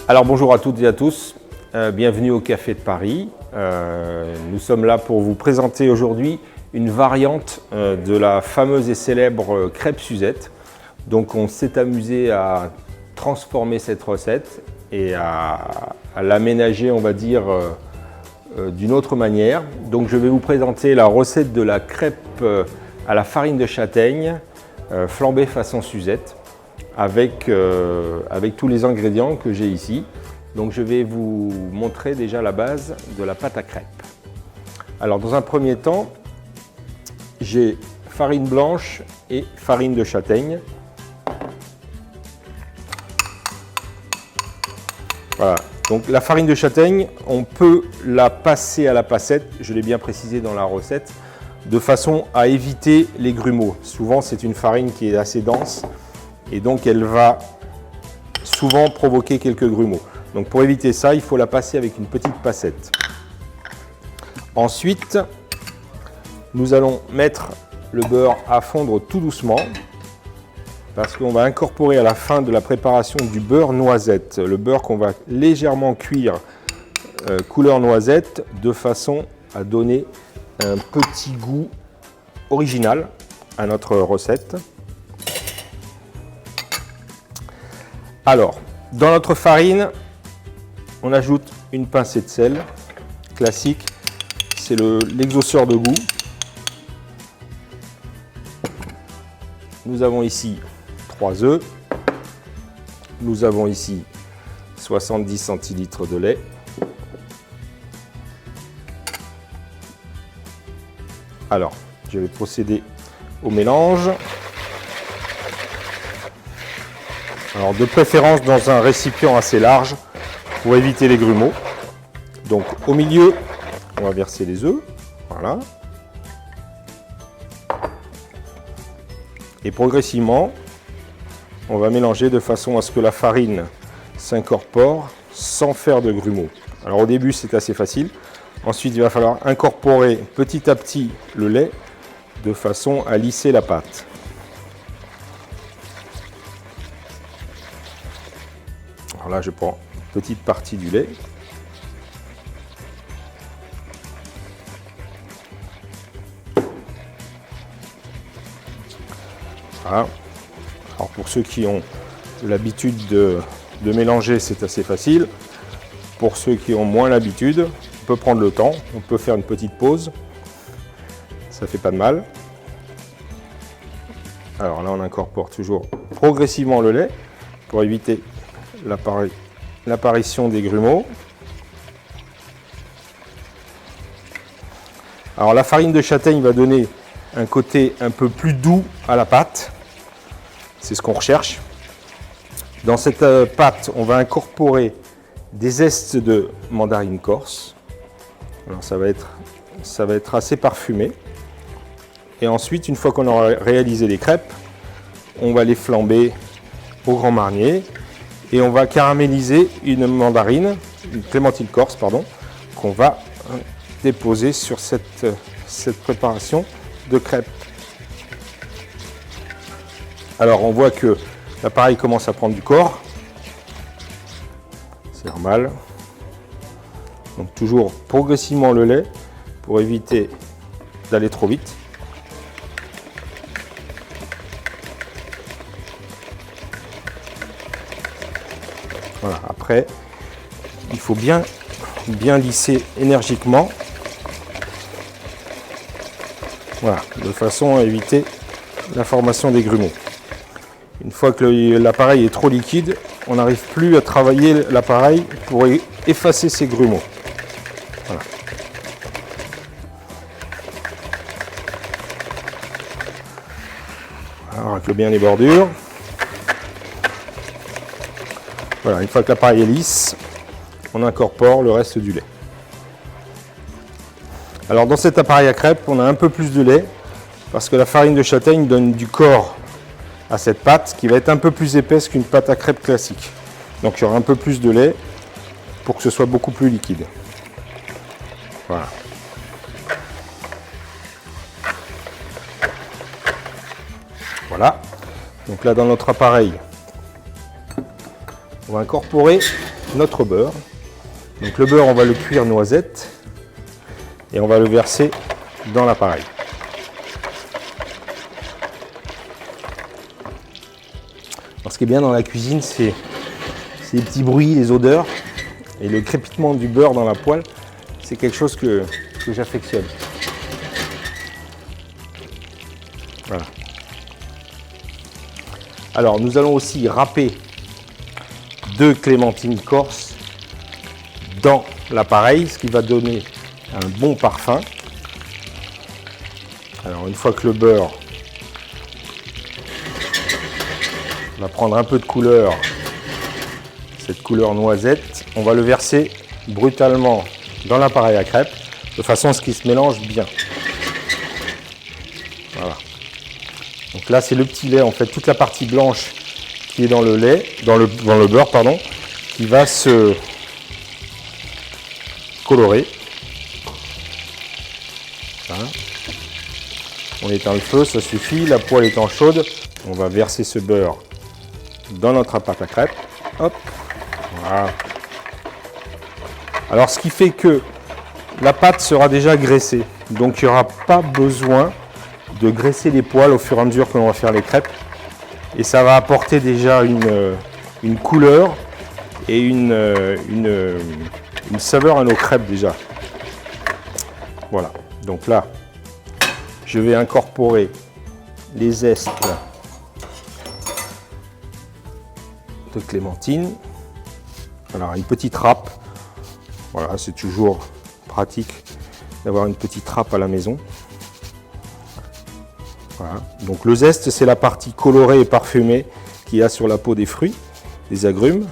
Alors bonjour à toutes et à tous, bienvenue au Café de Paris. Nous sommes là pour vous présenter aujourd'hui une variante de la fameuse et célèbre crêpe Suzette. Donc on s'est amusé à transformer cette recette et à l'aménager, on va dire, d'une autre manière. Donc je vais vous présenter la recette de la crêpe à la farine de châtaigne flambée façon Suzette. Avec tous les ingrédients que j'ai ici. Donc je vais vous montrer déjà la base de la pâte à crêpes. Alors dans un premier temps, j'ai farine blanche et farine de châtaigne. Voilà, donc la farine de châtaigne, on peut la passer à la passette, je l'ai bien précisé dans la recette, de façon à éviter les grumeaux. Souvent c'est une farine qui est assez dense, et donc elle va souvent provoquer quelques grumeaux. Donc pour éviter ça, il faut la passer avec une petite passette. Ensuite, nous allons mettre le beurre à fondre tout doucement, parce qu'on va incorporer à la fin de la préparation du beurre noisette. Le beurre qu'on va légèrement cuire couleur noisette, de façon à donner un petit goût original à notre recette. Alors, dans notre farine, on ajoute une pincée de sel, classique, c'est l'exhausteur de goût. Nous avons ici 3 œufs, nous avons ici 70 centilitres de lait, alors je vais procéder au mélange. Alors de préférence dans un récipient assez large pour éviter les grumeaux. Donc au milieu, on va verser les œufs, voilà. Et progressivement, on va mélanger de façon à ce que la farine s'incorpore sans faire de grumeaux. Alors au début c'est assez facile, ensuite il va falloir incorporer petit à petit le lait de façon à lisser la pâte. Alors là, je prends une petite partie du lait. Voilà. Alors pour ceux qui ont l'habitude de mélanger, c'est assez facile. Pour ceux qui ont moins l'habitude, on peut prendre le temps, on peut faire une petite pause. Ça fait pas de mal. Alors là, on incorpore toujours progressivement le lait pour éviter l'apparition des grumeaux. Alors la farine de châtaigne va donner un côté un peu plus doux à la pâte, c'est ce qu'on recherche. Dans cette pâte, on va incorporer des zestes de mandarine corse. Alors ça va être assez parfumé. Et ensuite, une fois qu'on aura réalisé les crêpes, on va les flamber au grand marnier. Et on va caraméliser une clémentine corse, pardon, qu'on va déposer sur cette préparation de crêpes. Alors on voit que l'appareil commence à prendre du corps, c'est normal. Donc toujours progressivement le lait pour éviter d'aller trop vite. Voilà, après, il faut bien lisser énergiquement, voilà, de façon à éviter la formation des grumeaux. Une fois que l'appareil est trop liquide, on n'arrive plus à travailler l'appareil pour effacer ces grumeaux. Voilà. Alors, racle bien les bordures. Voilà, une fois que l'appareil est lisse, on incorpore le reste du lait. Alors dans cet appareil à crêpes, on a un peu plus de lait parce que la farine de châtaigne donne du corps à cette pâte qui va être un peu plus épaisse qu'une pâte à crêpes classique. Donc il y aura un peu plus de lait pour que ce soit beaucoup plus liquide. Voilà. Voilà. Donc là dans notre appareil, on va incorporer notre beurre. Donc le beurre, on va le cuire noisette et on va le verser dans l'appareil. Ce qui est bien dans la cuisine, c'est les petits bruits, les odeurs et le crépitement du beurre dans la poêle. C'est quelque chose que j'affectionne. Voilà. Alors nous allons aussi râper 2 clémentines corse dans l'appareil, ce qui va donner un bon parfum. Alors une fois que le beurre va prendre un peu de couleur, cette couleur noisette, on va le verser brutalement dans l'appareil à crêpes de façon à ce qu'il se mélange bien. Voilà. Donc là c'est le petit lait, en fait toute la partie blanche qui est dans le lait, dans le beurre pardon, qui va se colorer. Voilà. On éteint le feu, ça suffit, la poêle étant chaude, on va verser ce beurre dans notre pâte à crêpes. Hop, voilà. Alors ce qui fait que la pâte sera déjà graissée, donc il n'y aura pas besoin de graisser les poêles au fur et à mesure que l'on va faire les crêpes. Et ça va apporter déjà une couleur et une saveur à nos crêpes déjà. Voilà, donc là, je vais incorporer les zestes de clémentine. Alors une petite râpe, voilà, c'est toujours pratique d'avoir une petite râpe à la maison. Voilà. Donc le zeste, c'est la partie colorée et parfumée qu'il y a sur la peau des fruits, des agrumes.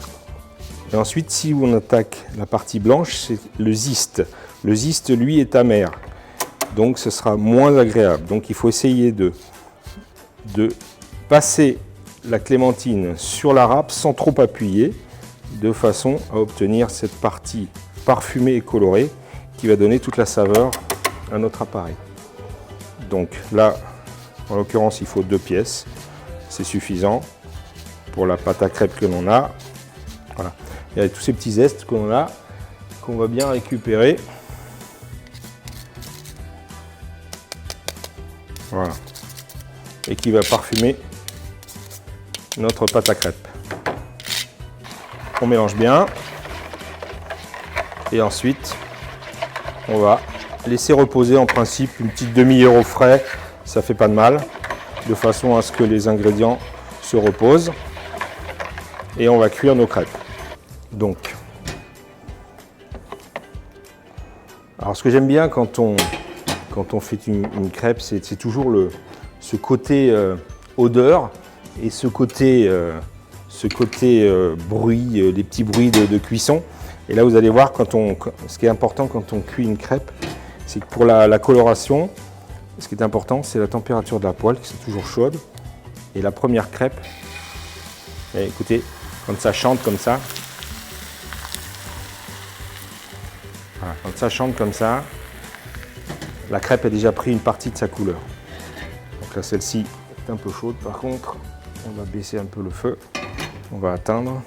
Et ensuite, si on attaque la partie blanche, c'est le zeste. Le zeste, lui, est amer, donc ce sera moins agréable. Donc il faut essayer de passer la clémentine sur la râpe sans trop appuyer, de façon à obtenir cette partie parfumée et colorée qui va donner toute la saveur à notre appareil. Donc là, en l'occurrence, il faut 2 pièces, c'est suffisant pour la pâte à crêpes que l'on a. Voilà. Il y a tous ces petits zestes que l'on a, qu'on va bien récupérer. Voilà. Et qui va parfumer notre pâte à crêpes. On mélange bien. Et ensuite, on va laisser reposer en principe une petite demi-heure au frais. Ça fait pas de mal, de façon à ce que les ingrédients se reposent. Et on va cuire nos crêpes. Donc, alors ce que j'aime bien quand on fait une crêpe, c'est toujours ce côté odeur et ce côté bruit, les petits bruits de cuisson. Et là, vous allez voir, ce qui est important quand on cuit une crêpe, c'est que pour la coloration, ce qui est important, c'est la température de la poêle, qui est toujours chaude. Et la première crêpe, et écoutez, quand ça chante comme ça, voilà, quand ça chante comme ça, la crêpe a déjà pris une partie de sa couleur. Donc là, celle-ci est un peu chaude. Par contre, on va baisser un peu le feu. On va atteindre.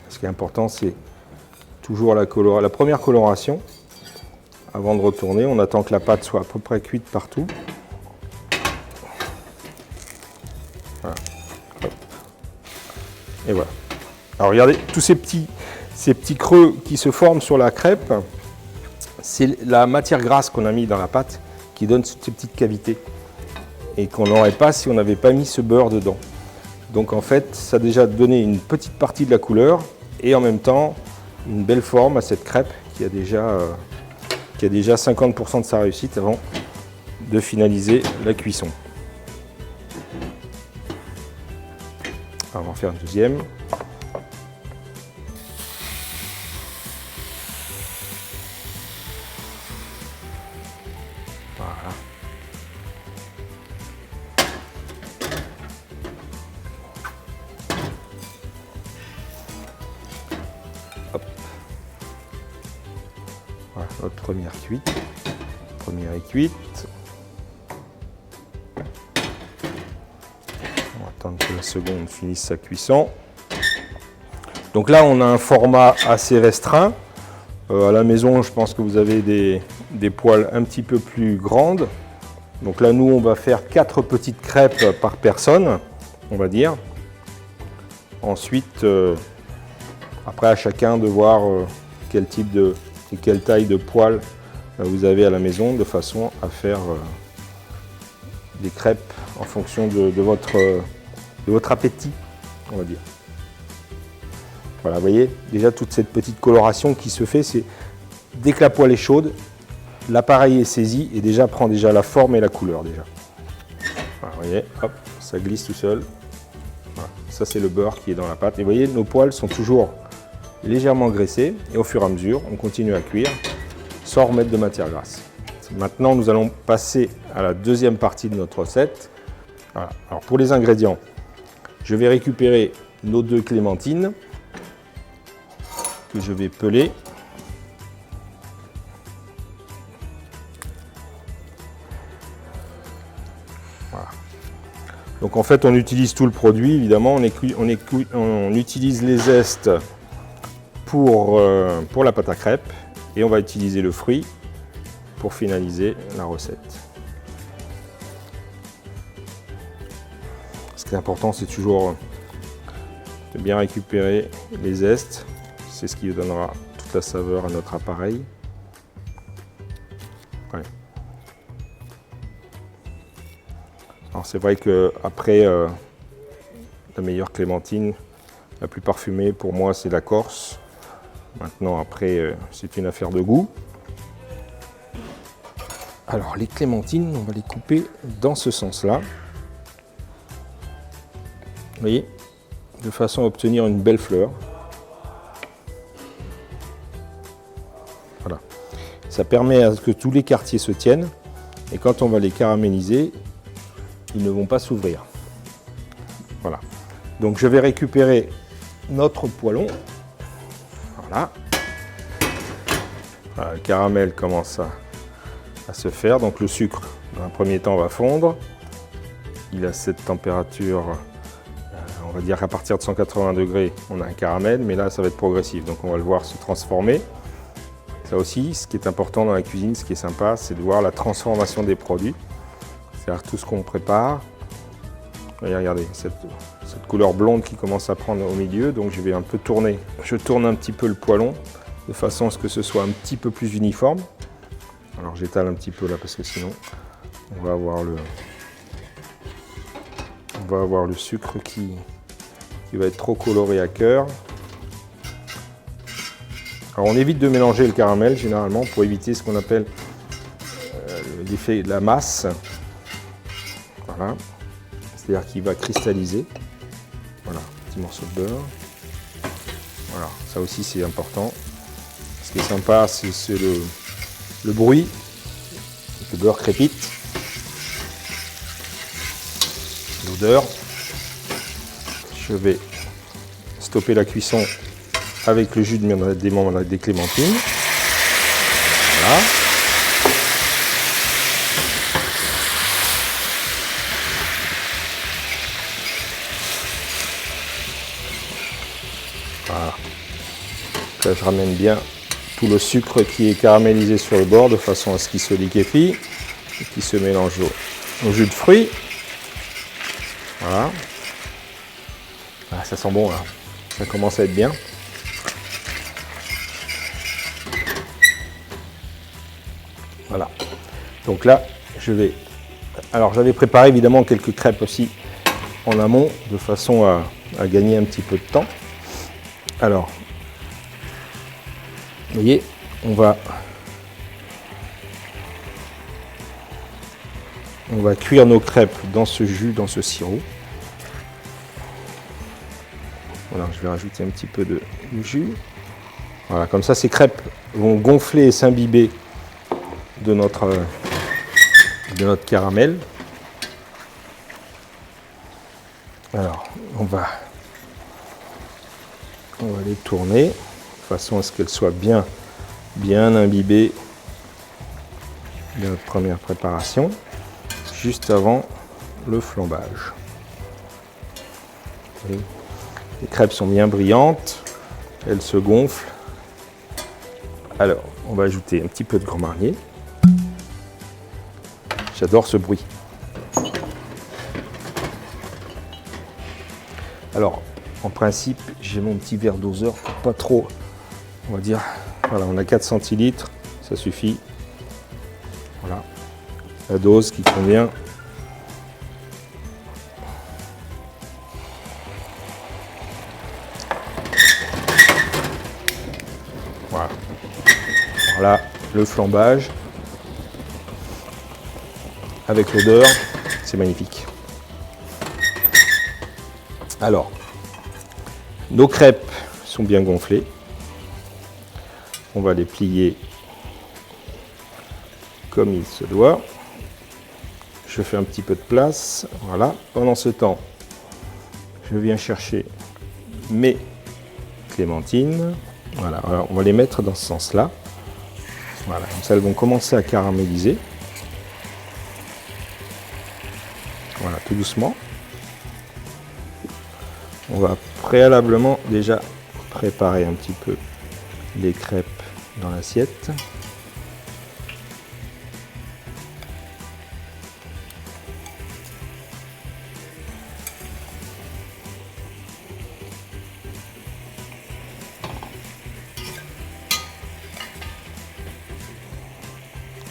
Ce qui est important, c'est toujours la première coloration. Avant de retourner, on attend que la pâte soit à peu près cuite partout. Voilà. Hop. Et voilà. Alors regardez, tous ces petits creux qui se forment sur la crêpe, c'est la matière grasse qu'on a mis dans la pâte qui donne ces petites cavités et qu'on n'aurait pas si on n'avait pas mis ce beurre dedans. Donc en fait, ça a déjà donné une petite partie de la couleur et en même temps une belle forme à cette crêpe qui a déjà 50% de sa réussite avant de finaliser la cuisson. Alors, on va en faire une deuxième. Voilà. Hop. Voilà, notre première cuite. Première est cuite. On attendre que la seconde finisse sa cuisson. Donc là, on a un format assez restreint. À la maison, je pense que vous avez des poêles un petit peu plus grandes. Donc là, nous, on va faire 4 petites crêpes par personne, on va dire. Ensuite, après, à chacun de voir quel type et quelle taille de poêle vous avez à la maison, de façon à faire des crêpes en fonction de votre appétit, on va dire. Voilà, vous voyez, déjà toute cette petite coloration qui se fait, c'est dès que la poêle est chaude, l'appareil est saisi et déjà prend déjà la forme et la couleur déjà. Voilà, vous voyez, hop, ça glisse tout seul. Voilà, ça c'est le beurre qui est dans la pâte. Et vous voyez, nos poêles sont toujours légèrement graissées et au fur et à mesure, on continue à cuire sans remettre de matière grasse. Maintenant, nous allons passer à la deuxième partie de notre recette. Voilà. Alors pour les ingrédients, je vais récupérer nos 2 clémentines que je vais peler. Voilà. Donc en fait, on utilise tout le produit, évidemment. On utilise les zestes pour la pâte à crêpes et on va utiliser le fruit pour finaliser la recette. Ce qui est important, c'est toujours de bien récupérer les zestes. C'est ce qui donnera toute la saveur à notre appareil. Ouais. Alors c'est vrai qu'après, la meilleure clémentine, la plus parfumée pour moi, c'est la Corse. Maintenant, après, c'est une affaire de goût. Alors les clémentines, on va les couper dans ce sens-là. Vous voyez, de façon à obtenir une belle fleur. Voilà. Ça permet à ce que tous les quartiers se tiennent et quand on va les caraméliser, ils ne vont pas s'ouvrir. Voilà. Donc je vais récupérer notre poêlon. Voilà. Voilà, le caramel commence à se faire. Donc le sucre, dans un premier temps, va fondre. Il a cette température, on va dire qu'à partir de 180 degrés, on a un caramel, mais là, ça va être progressif. Donc on va le voir se transformer. Ça aussi, ce qui est important dans la cuisine, ce qui est sympa, c'est de voir la transformation des produits. C'est-à-dire tout ce qu'on prépare. Regardez, cette couleur blonde qui commence à prendre au milieu, donc je vais un peu tourner. Je tourne un petit peu le poêlon de façon à ce que ce soit un petit peu plus uniforme. Alors j'étale un petit peu là parce que sinon on va avoir le sucre qui va être trop coloré à cœur. Alors on évite de mélanger le caramel généralement pour éviter ce qu'on appelle l'effet de la masse. Voilà. C'est-à-dire qu'il va cristalliser. Voilà, petit morceau de beurre. Voilà, ça aussi c'est important. Ce qui est sympa, c'est le bruit. Le beurre crépite. L'odeur. Je vais stopper la cuisson avec le jus des clémentines. Voilà. Voilà. Là, je ramène bien tout le sucre qui est caramélisé sur le bord de façon à ce qu'il se liquéfie et qu'il se mélange au jus de fruits. Voilà. Ah, ça sent bon là. Ça commence à être bien. Voilà. Donc là, je vais... Alors j'avais préparé évidemment quelques crêpes aussi en amont de façon à gagner un petit peu de temps. Alors, vous voyez, on va cuire nos crêpes dans ce jus, dans ce sirop. Voilà, je vais rajouter un petit peu de jus. Voilà, comme ça, ces crêpes vont gonfler et s'imbiber de notre caramel. Alors, on va les tourner de façon à ce qu'elles soient bien imbibées de notre première préparation, juste avant le flambage. voyez, les crêpes sont bien brillantes, elles se gonflent. Alors, on va ajouter un petit peu de Grand Marnier. J'adore ce bruit. Alors, en principe, j'ai mon petit verre doseur, pas trop, on va dire, voilà, on a 4 centilitres, ça suffit. Voilà, la dose qui convient. Voilà. Voilà le flambage avec l'odeur, c'est magnifique. Alors, nos crêpes sont bien gonflées. On va les plier comme il se doit. Je fais un petit peu de place. Voilà. Pendant ce temps, je viens chercher mes clémentines. Voilà. Alors, on va les mettre dans ce sens-là. Voilà. Comme ça, elles vont commencer à caraméliser. Voilà, tout doucement. On va préalablement déjà préparer un petit peu les crêpes dans l'assiette.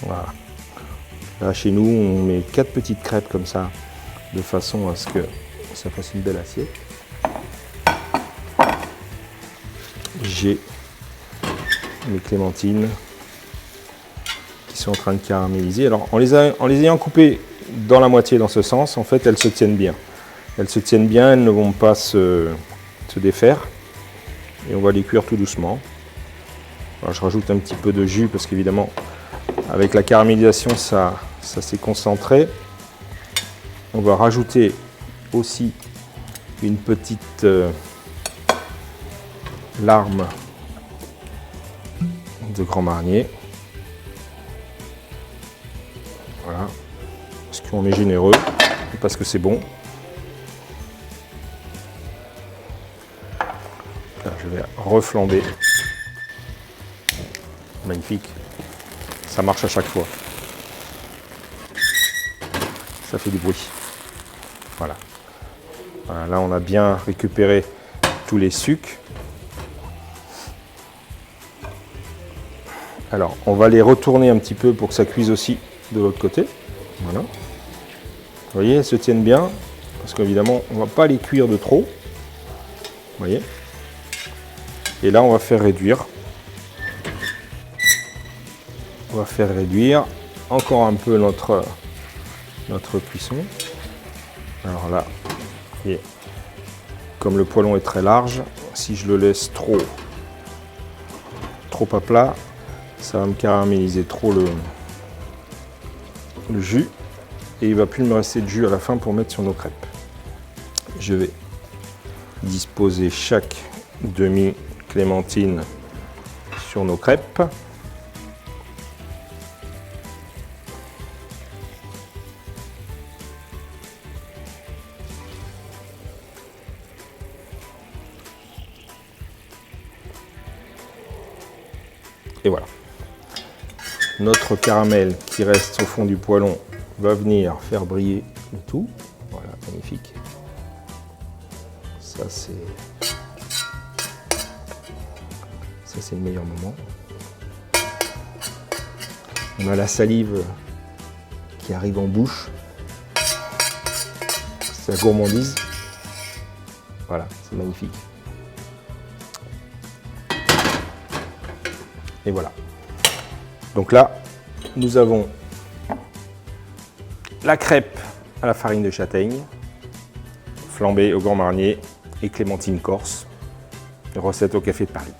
Voilà. Là, chez nous, on met 4 petites crêpes comme ça, de façon à ce que ça fasse une belle assiette. J'ai mes clémentines qui sont en train de caraméliser. Alors, en les ayant coupées dans la moitié dans ce sens, en fait, elles se tiennent bien. Elles se tiennent bien, elles ne vont pas se défaire. Et on va les cuire tout doucement. Alors, je rajoute un petit peu de jus parce qu'évidemment, avec la caramélisation, ça s'est concentré. On va rajouter aussi une petite larme de Grand Marnier. Voilà. Parce qu'on est généreux et parce que c'est bon. Là, je vais reflamber. Magnifique. Ça marche à chaque fois. Ça fait du bruit. Voilà. Voilà, là, on a bien récupéré tous les sucs. Alors, on va les retourner un petit peu pour que ça cuise aussi de l'autre côté. Voilà. Vous voyez, elles se tiennent bien, parce qu'évidemment, on ne va pas les cuire de trop. Vous voyez. Et là, on va faire réduire. On va faire réduire encore un peu notre cuisson. Alors là, vous voyez, comme le poêlon est très large, si je le laisse trop à plat, ça va me caraméliser trop le jus et il ne va plus me rester de jus à la fin pour mettre sur nos crêpes. Je vais disposer chaque demi-clémentine sur nos crêpes. Et voilà. Notre caramel qui reste au fond du poêlon va venir faire briller le tout. Voilà, magnifique. Ça c'est le meilleur moment. On a la salive qui arrive en bouche. C'est la gourmandise. Voilà, c'est magnifique. Et voilà. Donc là, nous avons la crêpe à la farine de châtaigne, flambée au Grand Marnier et clémentine corse, recette au Café de Paris.